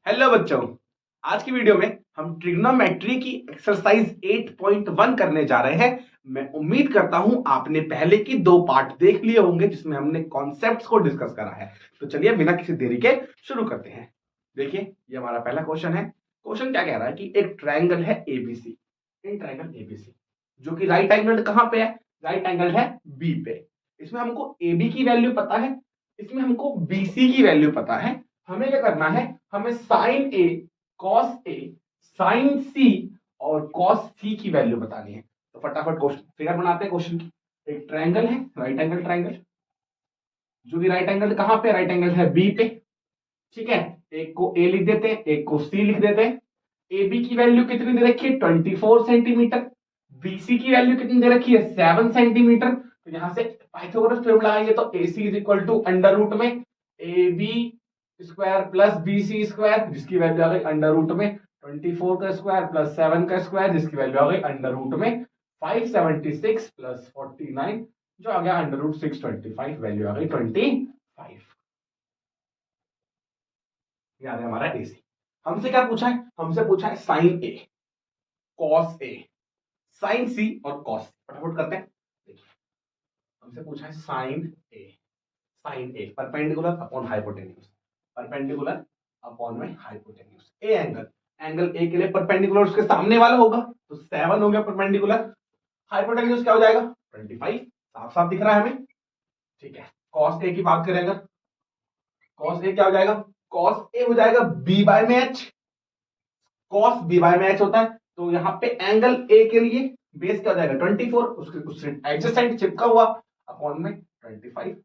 Hello बच्चों, आज की वीडियो में हम ट्रिग्नोमेट्री की एक्सरसाइज 8.1 करने जा रहे हैं। मैं उम्मीद करता हूं आपने पहले की दो पार्ट देख लिए होंगे जिसमें हमने कॉन्सेप्ट्स को डिस्कस करा है। तो चलिए बिना किसी देरी के शुरू करते हैं। देखिए, ये हमारा पहला क्वेश्चन है। क्वेश्चन क्या कह रहा है कि एक ट्रायंगल है एबीसी, इन ट्रायंगल एबीसी जो कि राइट एंगल कहां पे है? राइट एंगल है बी पे। इसमें हमको एबी की वैल्यू पता है, इसमें हमको बीसी की वैल्यू पता है। हमें क्या करना है? हमें sign A, cos A, sine C और कॉस सी की वैल्यू बतानी है। तो फटाफट क्वेश्चन फिगर बनाते हैं क्वेश्चन की। एक ट्रायंगल है, राइट एंगल ट्रायंगल, जो कि राइट एंगल कहां पे? राइट एंगल है बी पे। ठीक है, एक को ए लिख देते हैं, एक को सी लिख देते हैं। ए बी की वैल्यू कितनी दे रखी है? 24 सेंटीमीटर। बीसी की वैल्यू कितनी दे रखी है? 7 सेंटीमीटर। तो यहां से पाइथागोरस थ्योरम लगाएंगे तो A C is equal to under root में A B square plus B C square, जिसकी वैल्यू आ गई अंडर रूट में 24 का स्क्वायर प्लस 7 का स्क्वायर, जिसकी वैल्यू आ गई अंडर रूट में 576 प्लस 49, जो आ गया अंडर रूट 625, वैल्यू आ गई 25। याद है हमारा एसी। हमसे क्या पूछा है? हमसे पूछा है sine A, cos A, sine C और कॉस। फटाफट करते हैं। देखिए, हमसे पूछा है sine A, sine A perpendicular upon hypotenuse, perpendicular upon में hypotenuse. A angle, angle A के लिए परपेंडिकुलर उसके सामने वाला होगा, तो 7 हो गया परपेंडिकुलर। हाइपोटेन्यूज क्या हो जाएगा? 25। साफ साफ दिख रहा है हमें। ठीक है, कॉस ए की बात करें अगर, कॉस ए क्या हो जाएगा? कॉस ए हो जाएगा बी बाय में एच। कॉस बी बाय में एच होता है, तो यहां पे एंगल ए के लिए बेस क्या हो जाएगा? 24, उससे एडजेसेंट चिपका हुआ अपॉन में 25।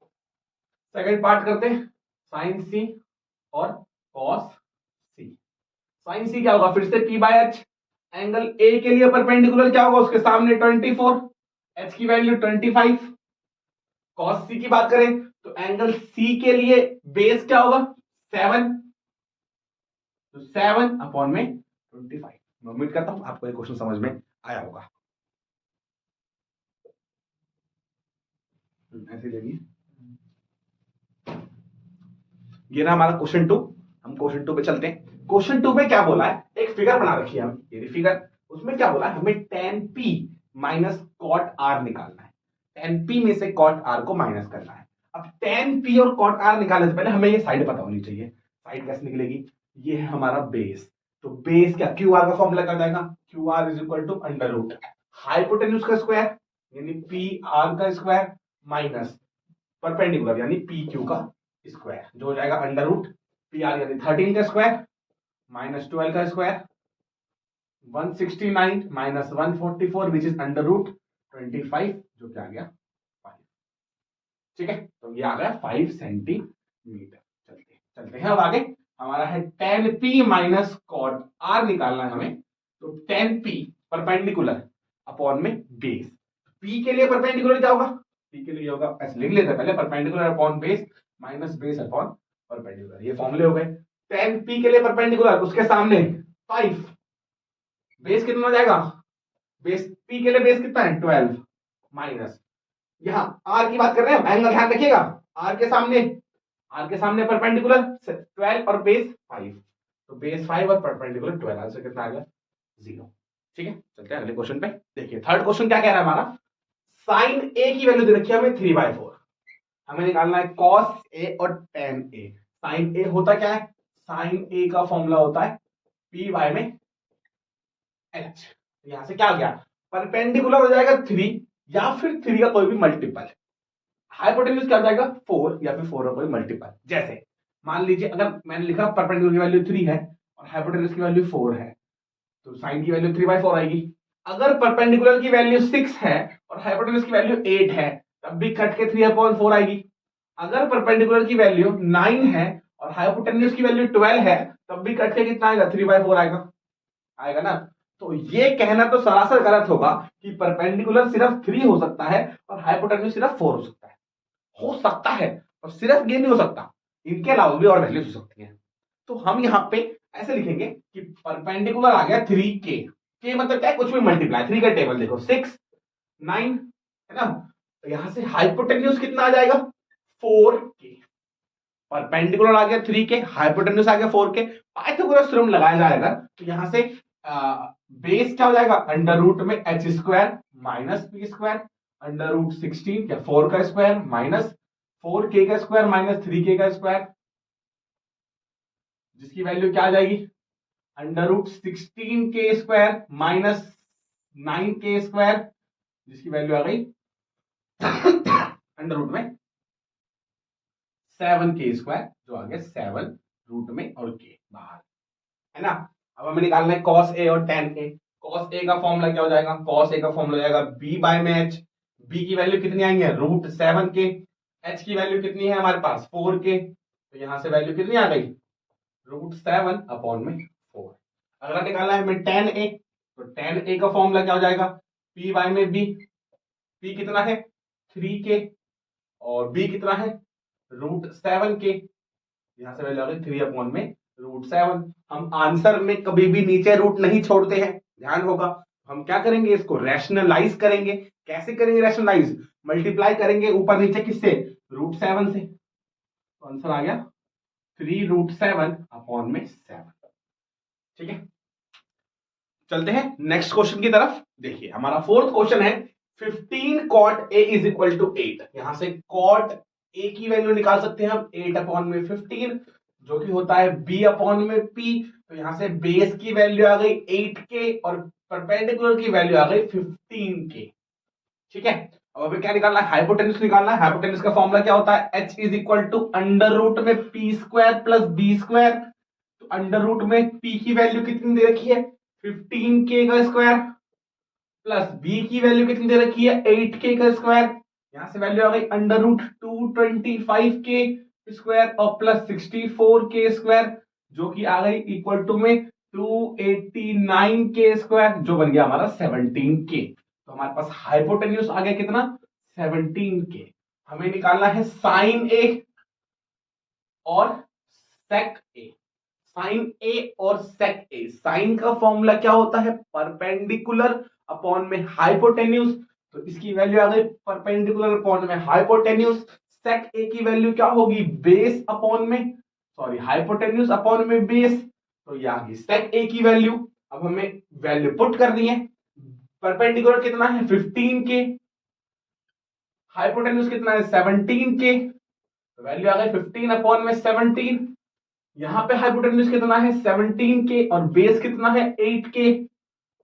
सेकंड पार्ट करते हैं, साइन सी और कॉस सी। साइन सी क्या होगा? फिर से P by H. Angle A के लिए परपेंडिकुलर क्या होगा? उसके सामने 24, एच की वैल्यू 25। कॉस सी की बात करें तो एंगल सी के लिए बेस क्या होगा? 7, तो 7 अपॉन में 25। मैं उम्मीद करता हूं आपको ये क्वेश्चन समझ में आया होगा। ऐसे लेंगे, ये ना हमारा क्वेश्चन 2। हम क्वेश्चन 2 पे चलते हैं। क्वेश्चन 2 में क्या बोला है? एक फिगर बना रखी है हम, ये फिगर। उसमें क्या बोला है? हमें tan p minus cot r निकालना है। tan p में से कॉट r को माइनस करना है। अब tan p और कॉट r निकालने से पहले हमें ये साइड पता होनी चाहिए। साइड कैसे निकलेगी? ये है हमारा बेस। तो बेस क्या? क्यू आर का फॉर्मूला क्या जाएगा? Q R is equal to under root hypotenuse का स्क्वायर यानी पी आर का स्क्वायर माइनस परपेंडिकुलर यानी पी क्यू का स्क्वायर, जो हो जाएगा अंडर रूट पी आर यानी 13 का स्क्वायर माइनस 12 का स्क्वायर 169 माइनस 144 विच इज अंडर रूट 25, जो क्या आ गया 5। ठीक है, तो ये आ गया 5 सेंटीमीटर। चलते चलते हैं अब आगे। हमारा है tan p minus cot r निकालना है हमें। तो tan p परपेंडिकुलर अपॉन में बेस। p के लिए परपेंडिकुलर क्या होगा? p के लिए होगा, ऐसे लिख लेते हैं पहले, perpendicular upon base minus base upon perpendicular. ये फॉर्मूले हो गए। tan p के लिए परपेंडिकुलर उसके सामने 5, बेस कितना हो जाएगा? बेस p के लिए बेस कितना है? 12 माइनस, यहां r की बात कर रहे हैं, एंगल ध्यान रखिएगा। r के सामने परपेंडिकुलर 12 और बेस 5, तो बेस 5 और परपेंडिकुलर 12, आंसर कितना आ गया? 0। ठीक है, चलते हैं अगले क्वेश्चन पे। देखिए थर्ड क्वेश्चन क्या कह रहा है हमारा? साइन a की वैल्यू दे रखी है हमें 3/4। हमें निकालना है कॉस a और tan a। साइन a होता क्या है? साइन a का फॉर्मूला होता है p बाय में h। यहां से क्या हो गया? परपेंडिकुलर हो जाएगा 3 या फिर 3 का कोई भी मल्टीपल। हाइपोटेन्यूज क्या हो जाएगा? 4 या फिर 4 का कोई मल्टीपल। जैसे मान लीजिए अगर मैंने लिखा परपेंडिकुलर की वैल्यू 3 है और हाइपोटेन्यूज की वैल्यू 4 है, तो साइन की वैल्यू 3/4 आएगी। अगर परपेंडिकुलर की वैल्यू 6 है और हाइपोटेन्यूज की वैल्यू 8 है, तब भी कट के 3/4 आएगी। अगर परपेंडिकुलर की वैल्यू 9 है और हाइपोटेन्यूज की वैल्यू 12 है, तब भी कट के कितना आएगा? 3/4 आएगा। आएगा ना? तो ये कहना तो सरासर गलत होगा कि परपेंडिकुलर सिर्फ 3 हो सकता है और हाइपोटेन्यूज सिर्फ 4 हो सकता है। हो सकता है और सिर्फ ये नहीं हो सकता, इनके अलावा भी और वैल्यूज हो सकती हैं। तो हम यहां पे ऐसे लिखेंगे कि परपेंडिकुलर आ गया 3k। के मतलब क्या है? कुछ भी मल्टीप्लाई। 3 का टेबल देखो, 6 9 है ना? तो यहां से हाइपोटेन्यूज कितना आ जाएगा? 4k। परपेंडिकुलर आ गया 3 के, हाइपोटेन्यूज आ गया 4 के, पाइथागोरस थ्योरम लगाया जाएगा तो यहां से बेस क्या हो जाएगा, अंडर रूट में H square minus P square, under root 16 या 4 का स्क्वायर माइनस 4k का स्क्वायर माइनस 3k का स्क्वायर, जिसकी वैल्यू क्या आ जाएगी, under root 16k square minus 9k square, जिसकी वैल्यू आ गई अंडर रूट में 7k स्क्वायर, जो आ गया 7 रूट में और k बाहर, है ना। अब हमें निकालना है cos a और tan a। cos a का फॉर्मूला क्या हो जाएगा, cos a का फॉर्मूला हो जाएगा b बाय में h, b की वैल्यू कितनी आएंगे, रूट 7k, h की वैल्यू कितनी है हमारे पास 4k, तो यहां से वैल्यू कितनी आ गई, रूट 7 अपॉन में 4। अगला निकालना है हमें tan a, तो tan a का फॉर्मूला क्या हो जाएगा, p बाय में b, p कितना है 3k और b कितना है रूट 7k, यहां से वैल्यू आ गई 3 अपॉन में रूट 7। हम आंसर में कभी भी नीचे रूट नहीं छोड़ते हैं, ध्यान होगा। हम क्या करेंगे, इसको रैशनलाइज करेंगे। कैसे करेंगे रैशनलाइज, मल्टीप्लाई करेंगे ऊपर नीचे किससे, रूट 7 से, तो आंसर आ गया 3 रूट 7 अपॉन में 7। ठीक है, चलते हैं नेक्स्ट क्वेश्चन की तरफ। देखिए हमारा फोर्थ क्वेश्चन है 15 cot A is equal to 8। यहां से कॉट ए की वैल्यू निकाल सकते हैं हम 8 अपॉन में 15, जो कि होता है b अपॉन में p। तो यहां से बेस की वैल्यू आ गई 8k और परपेंडिकुलर की वैल्यू आ गई 15k। ठीक है, अब हमें क्या निकालना है, हाइपोटेन्यूज निकालना है। हाइपोटेन्यूज का फॉर्मूला क्या होता है, h is equal to under root में p square plus b square. तो अंडर रूट में p की वैल्यू कितनी दे रखी है 15k का स्क्वायर, प्लस b की वैल्यू कितनी दे रखी है 8k का स्क्वायर, यहां से वैल्यू आ गई अंडर रूट 225k स्क्वायर और प्लस 64k स्क्वायर, जो कि आ गई इक्वल टू में 289k स्क्वायर, जो बन गया हमारा 17k। तो हमारे पास हाइपोटेन्यूज आ गया कितना 17k। हमें निकालना है साइन ए और सेक ए। साइन ए और सेक ए, साइन का फॉर्मूला क्या होता है, परपेंडिकुलर अपॉन में हाइपोटेन्यूज, तो इसकी वैल्यू आ गई परपेंडिकुलर अपॉन में हाइपोटेन्यूज। सेक ए की वैल्यू क्या होगी, बेस अपॉन में, सॉरी हाइपोटेन्यूज अपॉन में बेस, तो ये आ गई सेक ए की वैल्यू। अब हमें वैल्यू पुट करनी है, परपेंडिकुलर कितना है 15k, हाइपोटेन्यूज कितना है 17k, तो वैल्यू आ गई 15 अपॉन में 17। यहां पे हाइपोटेन्यूज कितना है 17k और बेस कितना है 8k,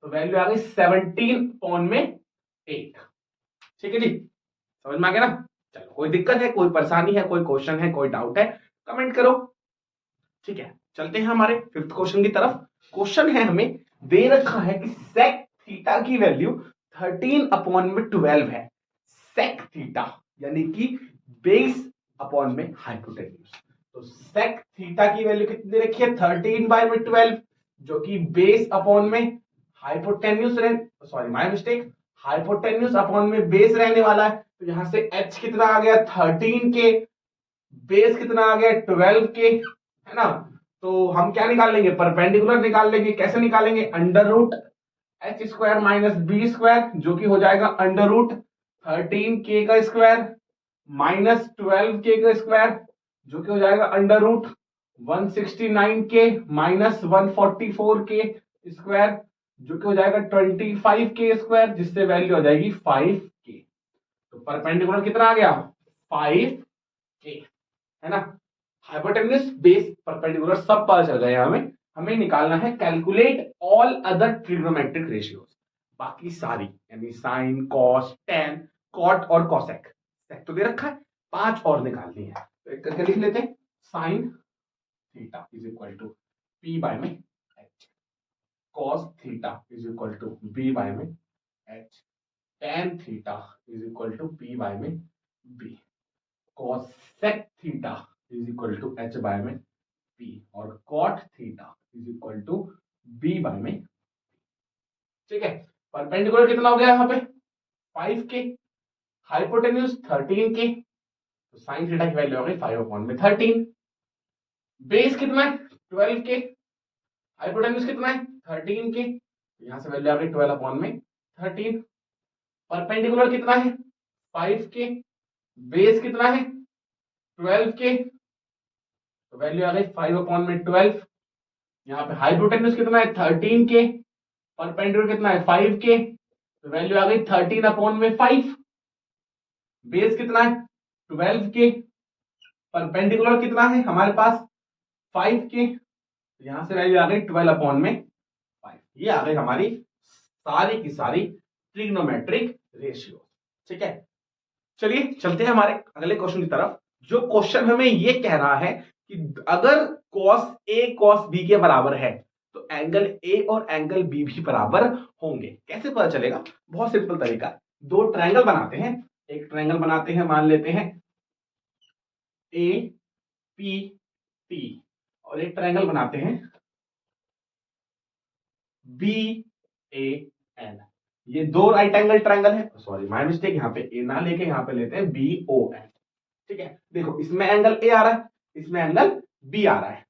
तो वैल्यू आ गई 17 अपॉन में 8। ठीक है जी, समझ में आ गया ना। चलो कोई दिक्कत है, कोई परेशानी है, कोई क्वेश्चन है, कोई डाउट है, कमेंट करो। ठीक है, चलते हैं हमारे फिफ्थ क्वेश्चन की तरफ। क्वेश्चन है हमें दे रखा है कि सेक थीटा की वैल्यू 13 अपॉन में 12 है। सेक थीटा यानी कि बेस अपॉन में हाइपोटेन्यूज, तो सेक थीटा की वैल्यू कितनी दे रखी है 13 बाय में 12, जो कि बेस अपॉन में hypotenuse, sorry my mistake, hypotenuse upon में बेस रहने वाला है। तो यहां से h कितना आ गया 13k, बेस कितना आ गया 12k, है ना। तो हम क्या निकाल लेंगे, परपेंडिकुलर निकाल लेंगे। कैसे निकालेंगे, under root H square minus B square, जो कि हो जाएगा अंडर रूट 13k का स्क्वायर माइनस 12k का स्क्वायर, जो कि हो जाएगा under root 169k minus 144k square, जो कि हो जाएगा 25k स्क्वायर, जिससे वैल्यू आ जाएगी 5k। तो परपेंडिकुलर कितना आ गया 5k, है ना। हाइपोटेन्यूज बेस परपेंडिकुलर सब पता चल गया हमें। हमें निकालना है calculate all other trigonometric ratios, बाकी सारी यानी साइन कॉस टेन कॉट और कॉसेक। सेक तो दे रखा है, 5 और निकालनी है, तो एक करके लिख लेते हैं। Sine theta is equal to P by में H, cos theta is equal to B by में H, tan theta is equal to P by में B, cosec theta is equal to H by में P और cot theta is equal to B by में। ठीक है, perpendicular कितना हो गया यहाँ पे 5k, हाइपोटेन्यूज 13k, तो साइन थीटा की वैल्यू हो गई 5 अपॉन में 13। बेस कितना है 12k, हाइपोटेन्यूज कितना है 13k, यहां से वैल्यू आ गई 12 अपॉन में 13। परपेंडिकुलर कितना है 5k, बेस कितना है 12k, तो वैल्यू आ गई 5/12। यहाँ पे हाइपोटेन्यूज कितना है 13K, परपेंडिकुलर कितना है 5K, तो वैल्यू आ गई 13/5। बेस कितना है 12K, परपेंडिकुलर कितना है हमारे पास 5K, तो यहां से वैल्यू आ गई 12/5। ये आ गई हमारी सारी की सारी ट्रिग्नोमेट्रिक रेशियो। ठीक है, चलिए चलते हैं हमारे अगले क्वेश्चन की तरफ। जो क्वेश्चन हमें ये कह रहा है कि अगर cos A cos B के बराबर है तो एंगल A और एंगल B भी बराबर होंगे। कैसे पता चलेगा? बहुत सिंपल तरीका है। दो ट्रायंगल बनाते हैं, एक ट्रायंगल बनाते हैं, मान लेते हैं APT, और एक ट्रायंगल बनाते हैं BAN। ये दो राइट एंगल ट्रायंगल है, सॉरी माय मिस्टेक, यहाँ पे ए ना लेके यहाँ पे लेते हैं BON। ठीक है, देखो इसमें एंगल ए आ रहा है, इसमें एंगल बी आ रहा है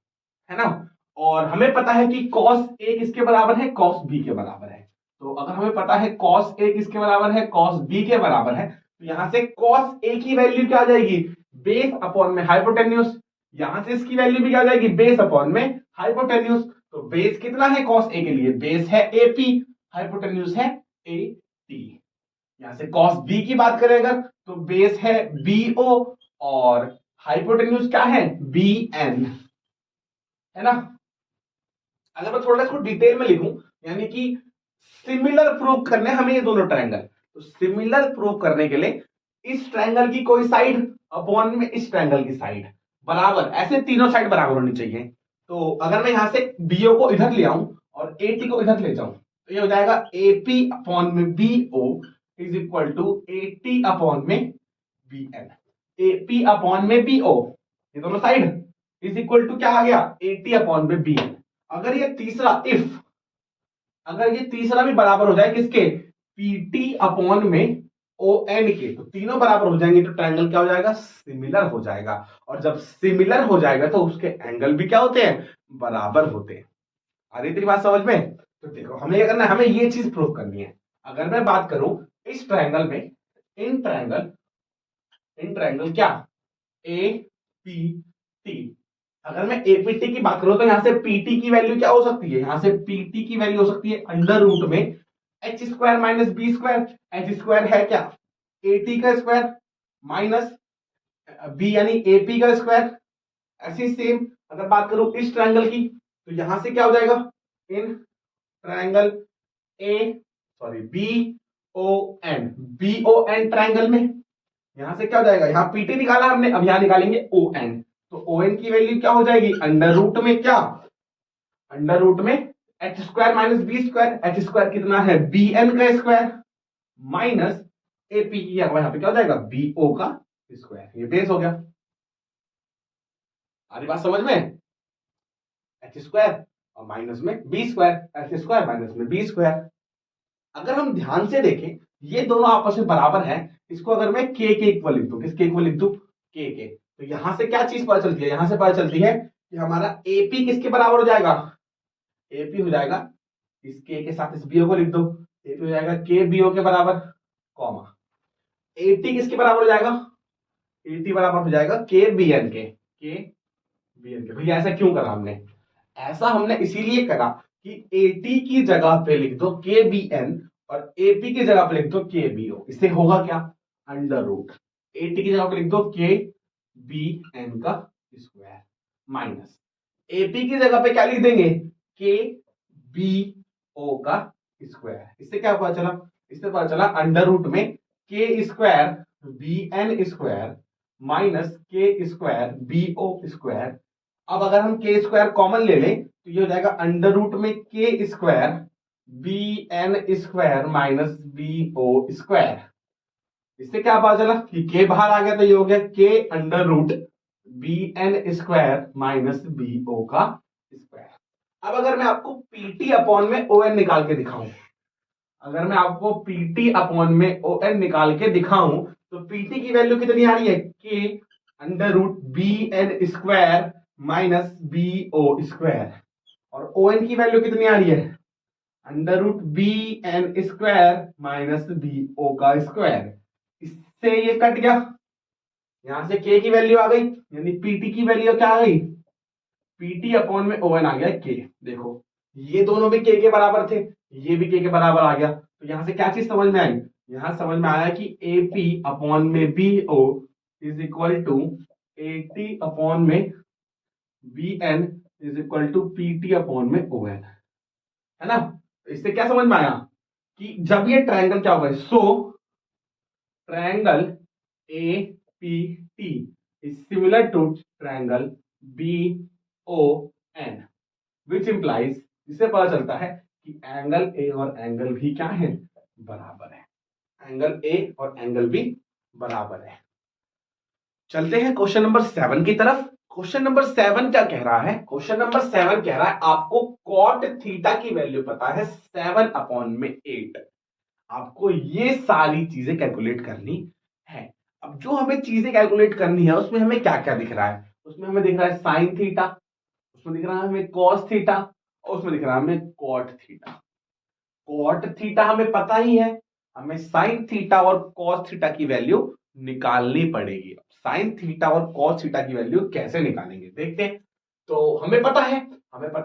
ना। और हमें पता है कि cos A किसके बराबर है, cos B के बराबर है। तो अगर हमें पता है cos A किसके बराबर है, cos B के बराबर है, तो यहां से cos A की वैल्यू क्या आ जाएगी, बेस अपॉन में हाइपोटेन्यूज। यहां से इसकी वैल्यू भी क्या आ जाएगी, बेस अपॉन में हाइपोटेन्यूज। तो बेस कितना है cos A के लिए, बेस है AP, हाइपोटेन्यूज है AT। यहां से cos B की बात करें अगर, तो बेस है BO और हाइपोटेन्यूज क्या है BN, है ना। अगर मैं थोड़ा इसको डिटेल में लिखूं, यानी कि सिमिलर प्रूव करने हमें ये दोनों ट्रायंगल, तो सिमिलर प्रूव करने के लिए इस ट्रायंगल की कोई साइड अपॉन में इस ट्रायंगल की साइड बराबर, ऐसे तीनों साइड बराबर होनी चाहिए। तो अगर मैं यहां से BO को इधर ले आऊं और AT को इधर ले जाऊं, तो ये हो जाएगा AP अपॉन में BO is equal to AT upon में BN। AP अपॉन में BO, ये दोनों साइड इज इक्वल टू क्या आ गया, AT अपॉन में BN। अगर ये तीसरा इफ, अगर ये तीसरा भी बराबर हो जाए किसके, PT अपॉन में ON के, तो तीनों बराबर हो जाएंगे तो ट्रायंगल क्या हो जाएगा, सिमिलर हो जाएगा। और जब सिमिलर हो जाएगा तो उसके एंगल भी क्या होते हैं, बराबर होते हैं। आ रही तेरी बात समझ में? तो देखो हमें क्या करना है, हमें ये चीज प्रूव करनी है। अगर मैं बात करूं इस ट्रायंगल में, इन ट्रायंगल क्या APT, अगर मैं APT की बात करूं तो यहां से PT की वैल्यू क्या हो सकती है, यहां से PT की वैल्यू हो सकती है अंडर रूट में H² minus B square. H² है क्या, AT का स्क्वायर माइनस B यानी AP का स्क्वायर। ऐसी सेम अगर बात करूं इस ट्रायंगल की, तो यहां से क्या हो जाएगा, इन ट्रायंगल BON ट्रायंगल में यहां से क्या हो जाएगा, यहां PT निकाला हमने, अब यहां निकालेंगे ON। तो ON की वैल्यू क्या हो जाएगी, अंडर रूट में क्या, अंडर रूट में H² minus B square. H² कितना है BN का स्क्वायर माइनस AP की, यहां पे क्या हो जाएगा BO का स्क्वायर। ये बेस हो गया, आरी बात समझ में, H² और माइनस में B स्क्वायर, H² माइनस में B स्क्वायर। अगर हम ध्यान से देखें ये दोनों आपस में बराबर हैं, इसको अगर मैं K के इक्वल लिख दूं, किसके इक्वल लिख दूं, K के, तो यहां से क्या चीज पता चलती है, यहां से पता चलती है कि हमारा AP किसके बराबर हो जाएगा, AP हो जाएगा इस K के साथ इस BO को लिख दो, AP हो जाएगा K BO के बराबर, कॉमा AT किसके बराबर हो जाएगा, AT बराबर हो जाएगा K BN के, K BN के। भैया ऐसा क्यों करा हमने, ऐसा हमने इसीलिए करा कि AT की जगह पे लिख दो KBN और AP की जगह पे लिख दो KBO। इससे होगा क्या, अंडर रूट AT की जगह पे लिख दो KBN का स्क्वायर माइनस AP की जगह पे क्या लिख देंगे KBO का स्क्वायर। इससे क्या पता चला, इससे पता चला अंडर रूट में K² BN square minus K² BO square. अब अगर हम K² कॉमन ले लें तो ये हो जाएगा अंडर रूट में K² BN square minus BO square. इससे क्या पता चला कि K बाहर आ गया, तो ये हो गया K under root BN square minus BO का स्क्वायर। अब अगर मैं आपको PT अपॉन में ON निकाल के दिखाऊं, अगर मैं आपको PT अपॉन में ON निकाल के दिखाऊं, तो PT की वैल्यू कितनी आ रही है, K under root BN square minus BO square, और ON की वैल्यू कितनी आ रही है, under root BN square minus BO का स्क्वायर। इससे ये कट गया, यहां से K की वैल्यू आ गई, यानी PT की वैल्यू क्या आ गई पीटी अपॉन में ओएन आ गया के। देखो ये दोनों भी के बराबर थे, ये भी के बराबर आ गया, तो यहां से क्या चीज समझ में आई, यहां समझ में आया कि एपी अपॉन में B O is equal to AT upon में B N is equal to PT upon में ओ एन, है ना। तो इससे क्या समझ में आया कि जब ये ट्रायंगल क्या होगा, so triangle A P T is similar to triangle B O N, which implies, इससे पता चलता है कि एंगल ए और एंगल बी क्या है, बराबर है। एंगल ए और एंगल बी बराबर है। चलते हैं क्वेश्चन नंबर 7 की तरफ। क्वेश्चन नंबर 7 क्या कह रहा है, क्वेश्चन नंबर 7 कह रहा है आपको कॉट थीटा की वैल्यू पता है 7 अपॉन में 8, आपको ये सारी चीजें कैलकुलेट करनी है। अब जो हमें चीजें कैलकुलेट करनी है उसमें हमें क्या क्या दिख रहा है, उसमें हमें दिख रहा है साइन थीटा, उसमें दिख रहा है हमें कॉस थीटा, और उसमें दिख रहा है हमें कॉट थीटा। कॉट थीटा हमें पता ही है, हमें साइन थीटा और कॉस थीटा की वैल्यू निकालनी पड़ेगी। साइन थीटा और कॉस थीटा की वैल्यू कैसे निकालेंगे देखते हैं। तो हमें पता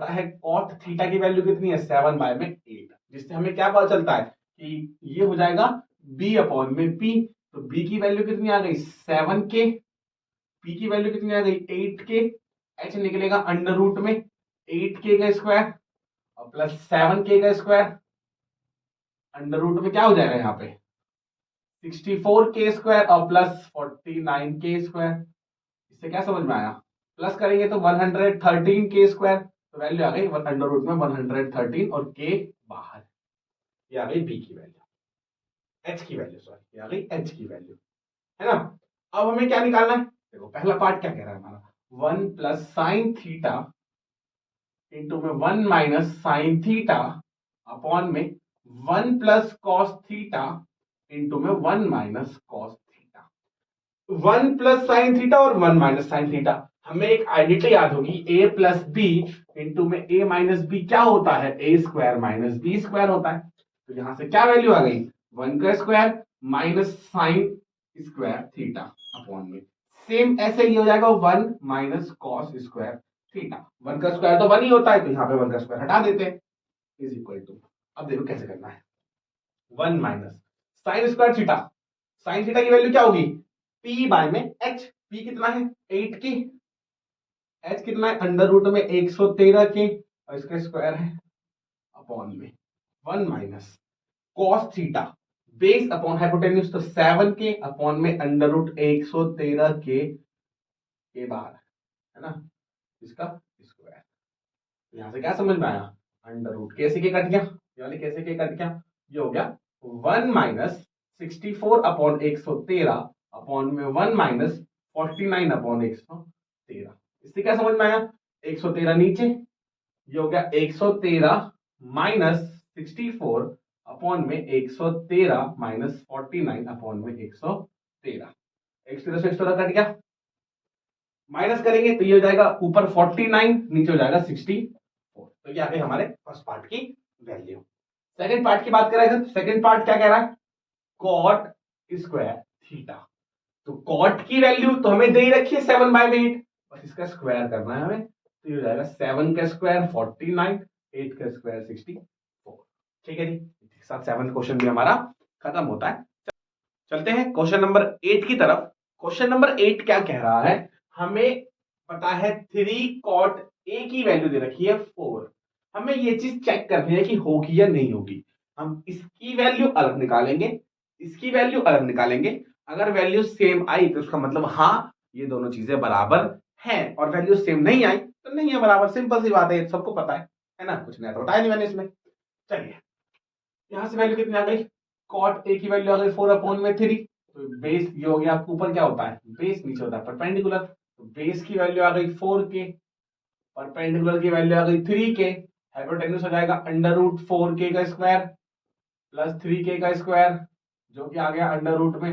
है कॉट थीटा की वैल्यू कितनी है 7 बाय में 8, जिससे हमें क्या पता चलता है कि ये हो जाएगा b अपॉन में p। तो b की वैल्यू कितनी आ गई 7 के, p की वैल्यू कितनी आ गई 8 के, h निकलेगा अंडर रूट में 8k का स्क्वायर और प्लस 7k का स्क्वायर, अंडर रूट में क्या हो जाएगा यहाँ पे 64k स्क्वायर और प्लस 49k स्क्वायर। इससे क्या समझ में आया, प्लस करेंगे तो 113k स्क्वायर, तो वैल्यू आ गई अंडर रूट में 113 और k बाहर, ये आ गई b की वैल्यू, h की वैल्यू सॉरी, ये आ गई h की वैल्यू, है ना। अब हमें क्या निकालना है, देखो पहला पार्ट क्या कह रहा है हमारा 1 प्लस साइन थीटा इंटू में 1 माइनस साइन थीटा अपॉन में 1 प्लस कॉस थीटा इंटू में 1 minus cos theta. 1 plus sine theta और 1 माइनस साइन थीटा, हमें एक आइडेंटिटी याद होगी a प्लस बी इंटू में a माइनस बी क्या होता है a square minus B square होता है। तो यहां से क्या वैल्यू आ गई 1 का square minus sine square theta upon में, सेम ऐसे ही हो जाएगा 1 माइनस कॉस स्क्वायर थीटा। 1 का स्क्वायर तो 1 ही होता है, तो यहाँ पे 1 का स्क्वायर हटा देते हैं इज इक्वल टू, अब देखो कैसे करना है 1 minus sine square theta, sine theta की वैल्यू क्या होगी p बाय में h, p कितना है 8 की, h कितना है अंडर रूट में 113 के और इसका स्क्वायर है अपॉन में 1 minus cos theta base upon hypotenuse, तो 7 के अपॉन में अंडर रूट 113 के बाहर, है ना, इसका स्क्वायर। यहां से क्या समझ में आया, अंडर रूट कैसे के कट गया, ये वाले कैसे के कट गया, ये हो गया 1 माइनस 64 अपॉन 113 अपॉन में 1 माइनस 49 अपॉन 113। इससे क्या समझ में आया 113 नीचे, ये हो गया 113 माइनस 64 अपॉन में 113 माइनस 49 अपॉन में 113, 113 से 113 कट गया, माइनस करेंगे तो ये हो जाएगा ऊपर 49 नीचे हो जाएगा 64। तो ये आ गई हमारे फर्स्ट पार्ट की वैल्यू। सेकंड पार्ट की बात करें तो सेकंड पार्ट क्या कह रहा है कॉट स्क्वायर थीटा। तो कॉट की वैल्यू तो हमें दे ही रखी है 7 बाय 8, बस इसका स्क्वायर करना है हमें, तो ये हो जाएगा 7 का स्क्वायर 49, 8 का स्क्वायर 64। ठीक है जी, इसके साथ 7 क्वेश्चन भी हमारा खत्म होता है। चलते हैं क्वेश्चन नंबर 8 की तरफ। क्वेश्चन नंबर 8 क्या कह रहा है, हमें पता है 3 कॉट ए की वैल्यू दे रखी है 4, हमें ये चीज चेक करनी है कि होगी या नहीं होगी। हम इसकी वैल्यू अलग निकालेंगे, इसकी वैल्यू अलग निकालेंगे, अगर वैल्यू सेम आई तो उसका मतलब हाँ ये दोनों चीजें बराबर हैं, और वैल्यू सेम नहीं आई तो नहीं है बराबर, सिंपल सी बात है, सबको पता है ना, कुछ नया तो बताया नहीं मैंने इसमें। चलिए यहां से वैल्यू कितनी आ गई, कॉट ए की वैल्यू आ गई 4 अपॉन में 3, तो बेस ये हो गया, ऊपर क्या होता है बेस, नीचे होता है परपेंडिकुलर, तो बेस की वैल्यू आ गई 4 के, परपेंडिकुलर की वैल्यू आ गई 3 के, हाइपोटेन्यूज हो जाएगा अंडर रूट 4k का स्क्वायर प्लस 3k का स्क्वायर, जो कि आ गया अंडर रूट में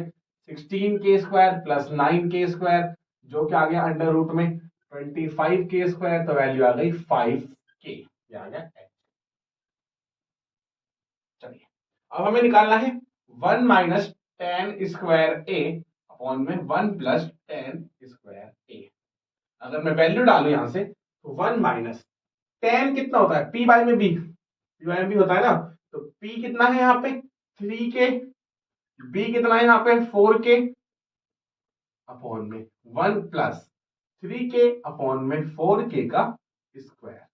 16k square plus 9k square, जो कि आ गया अंडर रूट में 25k स्क्वायर, तो वैल्यू आ गई 5k, ये आ गया। चलिए अब हमें निकालना है 1 माइनस टेन स्क्वायर ए अपॉन में 1 प्लस टेन स्क्वायर ए। अगर मैं वैल्यू डालू यहां से 1 माइनस टेन कितना होता है, पी बाय में बी, पी बाय में बी होता है ना, तो पी कितना है यहाँ पे 3k, बी कितना है यहाँ पे 4k अपॉन में 1 प्लस 3k अपॉन में 4k का स्क्वायर।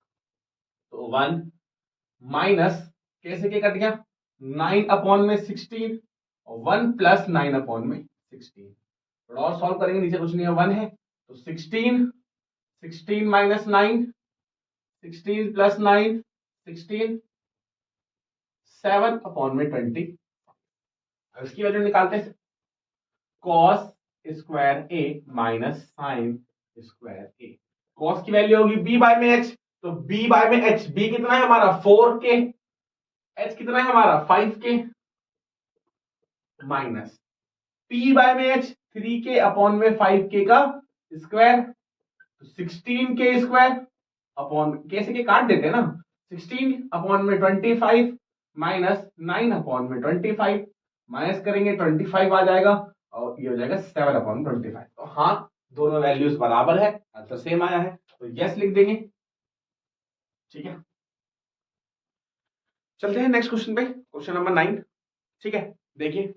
तो 1 माइनस कैसे के कट गया 9 अपॉन में 16 और 1 प्लस 9 अपॉन में 16। थोड़ा और सॉल्व करेंगे, नीचे कुछ नहीं है 1 है तो 16, 16 माइनस 9, 16 प्लस 9 16, 7 अपॉन में 20। इसकी वैल्यू निकालते हैं, कॉस स्क्वायर ए माइनस साइन स्क्वायर ए। कॉस की वैल्यू होगी बी बाय में एच, तो बी बाय में एच, बी कितना है हमारा 4k, एच कितना है हमारा 5k माइनस पी बाय में एच 3k अपॉन में 5k का स्क्वायर, तो 16k स्क्वायर अपॉन कैसे के काट देते हैं ना, 16 अपॉन में 25 माइनस 9 अपॉन में 25, माइनस करेंगे 25 आ जाएगा और ये हो जाएगा 7 अपॉन 25। तो हाँ दोनों वैल्यूज बराबर है, आंसर सेम आया है, तो यस लिख देंगे। ठीक है, चलते हैं नेक्स्ट क्वेश्चन पे, क्वेश्चन नंबर 9। ठीक है, देखिए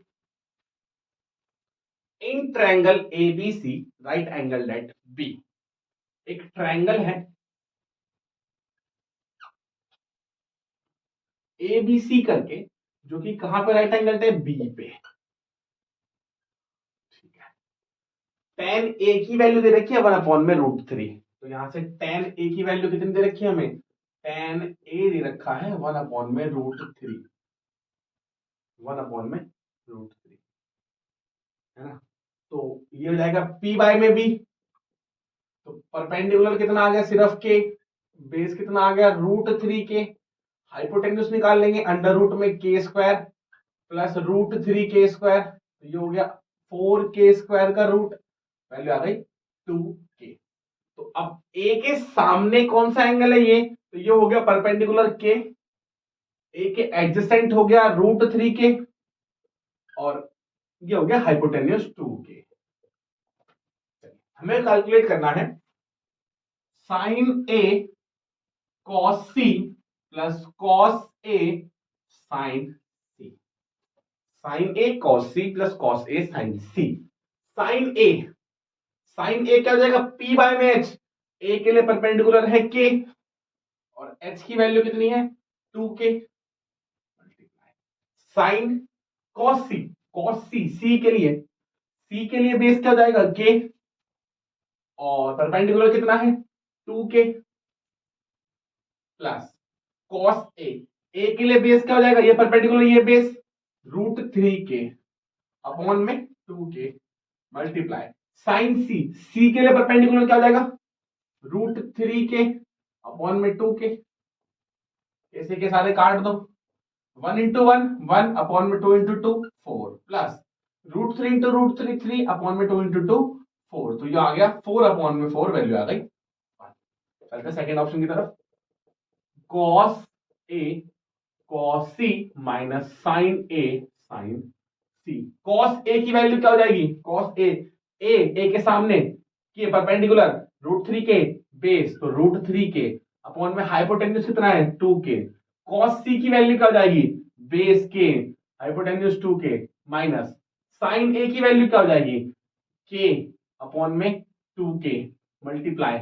in triangle A B C right angle at B, एक ट्रायंगल है एबीसी करके जो कि कहां पे राइट एंगल है बी पे। ठीक है, tan ए की वैल्यू दे रखी है 1 अपॉन में √3, तो यहां से tan ए की वैल्यू कितनी दे रखी है हमें, tan ए दे रखा है 1 अपॉन में √3, 1 अपॉन में √3 है ना। तो ये हो जाएगा p बाय में b, तो परपेंडिकुलर कितना आ गया सिर्फ k, बेस कितना आ गया √3k, हाइपोटेन्यूज निकाल लेंगे अंडर रूट में k square plus √3k square, तो ये हो गया 4k स्क्वायर का रूट, वैल्यू आ गई 2k। तो अब ए के सामने कौन सा एंगल है ये, तो ये हो गया परपेंडिकुलर के, ए के एडजेसेंट हो गया √3k और ये हो गया हाइपोटेन्यूज 2k। हमें कैलकुलेट करना है sine A cos C plus cos A sine C, sign A cos C plus cos A sine C. Sign A, sine ए क्या हो जाएगा p बाय में h, ए के लिए परपेंडिकुलर है k और h की वैल्यू कितनी है 2k, साइन कॉस सी, कॉस सी, सी के लिए बेस क्या हो जाएगा k और परपेंडिकुलर कितना है 2k प्लस कॉस ए के लिए बेस क्या हो जाएगा, ये परपेंडिकुलर ये बेस √3k अपॉन में 2k मल्टीप्लाई साइन सी के लिए परपेंडिकुलर क्या हो जाएगा √3k अपॉन में 2k, ऐसे के सारे काट दो, 1 इंटू 1 1 अपॉन में 2 इंटू 2 4 प्लस √3 इंटू √3 3 अपॉन में 2 इंटू 2 4, तो ये आ गया 4 अपॉन में 4 वैल्यू आ गई। चलते सेकंड ऑप्शन की तरफ, cos A cos C minus sign A sine C. Cos A की वैल्यू क्या हो जाएगी, कॉस ए के सामने के परपेंडिकुलर √3k बेस, तो √3k अपॉन में हाइपोटेन्यूज कितना है 2k, कॉस सी की वैल्यू क्या हो जाएगी बेस के हाइपोटेन्यूज 2k माइनस साइन ए की वैल्यू क्या हो जाएगी k अपॉन में 2k मल्टीप्लाई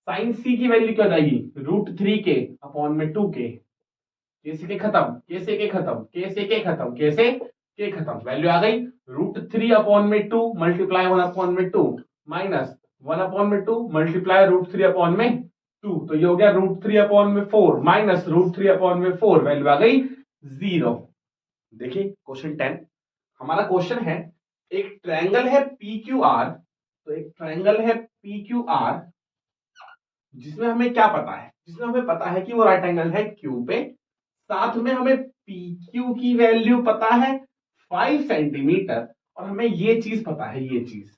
साइन सी की वैल्यू क्या हो जाएगी √3k अपॉन में 2k, कैसे के खत्म, कैसे के खत्म, कैसे के खत्म, कैसे के खत्म, वैल्यू आ गई √3 अपॉन में 2 मल्टीप्लाई 1 अपॉन में 2 माइनस 1 अपॉन में 2 मल्टीप्लाई √3 अपॉन में 2, तो ये हो गया √3 अपॉन में 4 माइनस √3 अपॉन में 4, वैल्यू आ गई 0। देखिए क्वेश्चन 10, हमारा क्वेश्चन है एक ट्रायंगल है PQR, तो एक ट्रायंगल है PQR जिसमें हमें क्या पता है, जिसमें हमें पता है कि वो राइट एंगल है Q पे, साथ में हमें PQ की वैल्यू पता है 5 सेंटीमीटर और हमें ये चीज पता है, ये चीज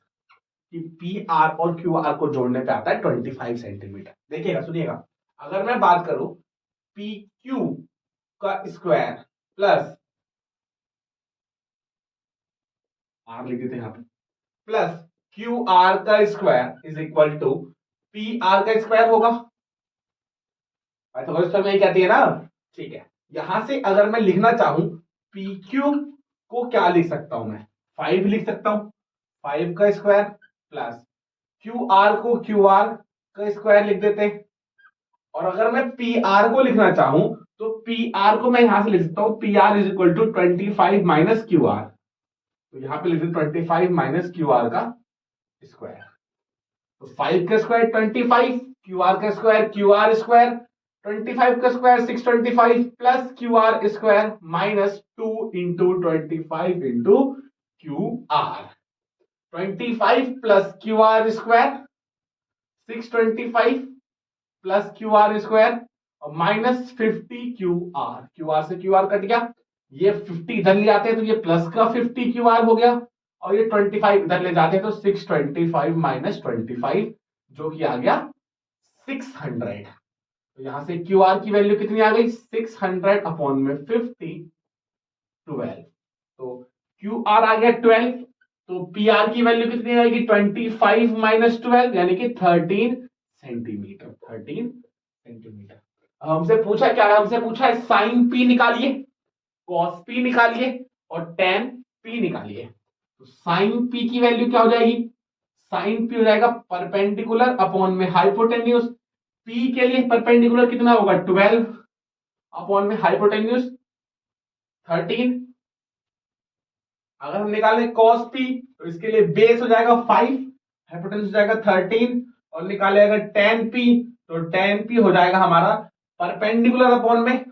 कि PR और QR को जोड़ने पे आता है 25 सेंटीमीटर। देखिएगा सुनिएगा, अगर मैं बात करूं PQ का स्क्वायर प्लस R लिख देते हैं यहां पे, प्लस QR का square is equal to PR का स्क्वायर होगा, पाइथागोरस थ्योरम यही कहती है ना। ठीक है, यहां से अगर मैं लिखना चाहूं PQ को क्या लिख सकता हूं मैं, 5 लिख सकता हूं, 5 का स्क्वायर प्लस QR को QR का स्क्वायर लिख देते हैं। और अगर मैं PR को लिखना चाहूं तो PR को मैं यहां से लिख सकता हूं PR is equal to 25 minus QR। तो यहां पे लिख दें 25 माइनस QR का स्क्वायर। तो 5 का स्क्वायर 25, QR का स्क्वायर QR स्क्वायर, 25 का square 625 plus QR square minus 2 into 25 into QR। 25 plus QR square 625 plus QR square और माइनस 50 QR से QR कट गया, ये 50 इधर ले आते हैं तो ये प्लस का 50 QR हो गया और ये 25 इधर ले जाते हैं तो 625 माइनस 25 जो कि आ गया 600। तो यहां से QR की वैल्यू कितनी आ गई 600 अपॉन में 50 12। तो QR आ गया 12, तो PR की वैल्यू कितनी आएगी 25 माइनस 12 यानी कि 13 सेंटीमीटर। 13 सेंटीमीटर। हमसे पूछा क्या है, हमसे पूछा है साइन P निकालिए, कॉस P निकालिए और टेन P निकालिए। तो साइन P की वैल्यू क्या हो जाएगी, साइन P हो जाएगा परपेंडिकुलर अपॉन में हाइपोटेन्यूज। P के लिए परपेंडिकुलर कितना होगा 12 अपॉन में हाइपोटेन्यूज 13। अगर हम निकालें cos P तो इसके लिए बेस हो जाएगा 5, हाइपोटेन्यूज हो जाएगा 13 और निकाले अगर tan P तो tan P हो जाएगा हमारा परपेंडिकुलर अपॉन में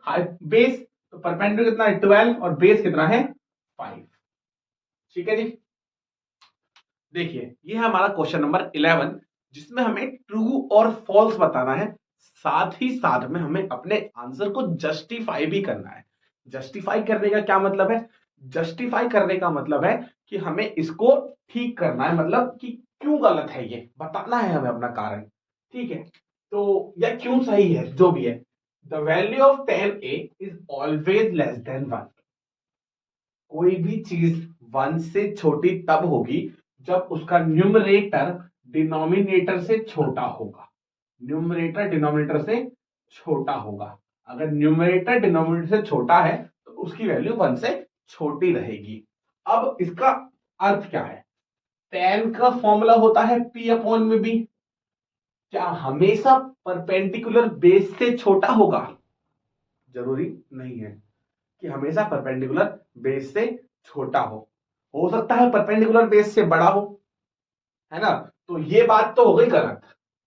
बेस। तो परपेंडिकुलर कितना है 12 और बेस कितना है 5। ठीक है जी, देखिए ये है हमारा क्वेश्चन नंबर 11 जिसमें हमें ट्रू और फॉल्स बताना है, साथ ही साथ में हमें अपने आंसर को जस्टिफाई भी करना है। जस्टिफाई करने का क्या मतलब है, जस्टिफाई करने का मतलब है कि हमें इसको ठीक करना है, मतलब कि क्यों गलत है ये बताना है हमें अपना कारण। ठीक है, तो या क्यों सही है जो भी है। The value of 10a is always less then 1। कोई भी चीज 1 से छोटी तब होगी जब उसका न्यूमरेटर डिनोमिनेटर से छोटा होगा। न्यूमरेटर डिनोमिनेटर से छोटा होगा। अगर न्यूमरेटर डिनोमिनेटर से छोटा है तो उसकी वैल्यू 1 से छोटी रहेगी। अब इसका अर्थ क्या है, tan का फॉर्मूला होता है P अपॉन में B। क्या हमेशा परपेंडिकुलर बेस से छोटा होगा, जरूरी नहीं है कि हमेशा परपेंडिकुलर बेस से छोटा हो सकता है परपेंडिकुलर बेस से बड़ा हो, है ना। तो ये बात तो हो गई गलत,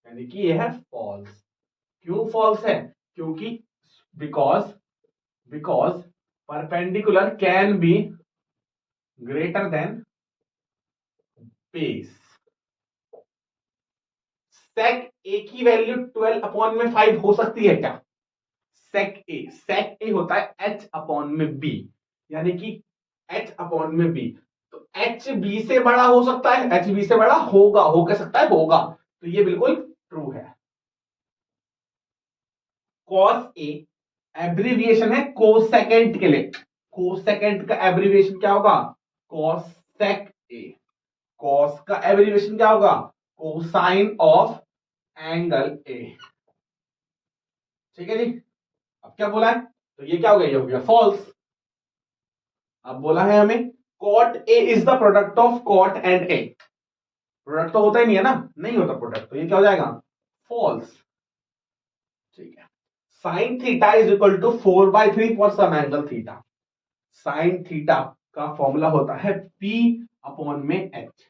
यानी कि ये है फॉल्स। क्यों फॉल्स है, क्योंकि because perpendicular can be greater than base. Sec A की वैल्यू 12 अपॉन में 5 हो सकती है क्या, सेक ए होता है h अपॉन में b, यानी कि h अपॉन में b। तो h b से बड़ा हो सकता है, h b से बड़ा होगा, हो कह सकता है होगा, तो ये बिल्कुल ट्रू है। cos a एब्रीविएशन है कोसेकेंट के लिए, कोसेकेंट का एब्रीविएशन क्या होगा कोसेक a। cos का एब्रीविएशन क्या होगा कोसाइन ऑफ एंगल a। ठीक है जी, अब क्या बोला है, तो ये क्या हो गया, ये हो गया फॉल्स। अब बोला है हमें cot a is the product of cot and a। Product तो होता ही नहीं है ना, नहीं होता प्रोडक्ट, तो ये क्या हो जाएगा फॉल्स। ठीक है, sine theta is equal to 4/3 for some angle theta. Sine theta का फॉर्मूला होता है P अपॉन में H।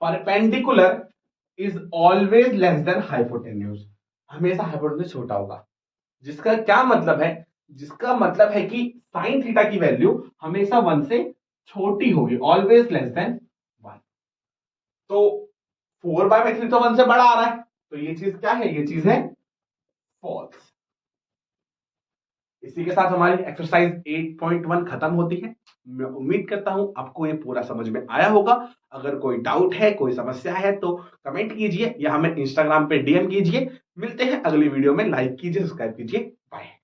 Perpendicular is always less than hypotenuse, हमेशा हाइपोटेन्यूज छोटा होगा। जिसका क्या मतलब है, जिसका मतलब है कि साइन थीटा की वैल्यू हमेशा 1 से छोटी होगी, ऑलवेज लेस देन 1। तो 4/3 तो 1 से बड़ा आ रहा है, तो ये चीज क्या है, ये चीज है फॉल्स। इसी के साथ हमारी एक्सरसाइज 8.1 खत्म होती है। मैं उम्मीद करता हूं आपको ये पूरा समझ में आया होगा। अगर कोई डाउट है, कोई समस्या है तो कमेंट कीजिए या हमें इंस्टाग्राम पे DM कीजिए। मिलते हैं अगली वीडियो में, लाइक कीजिए, सब्सक्राइब कीजिए, बाय।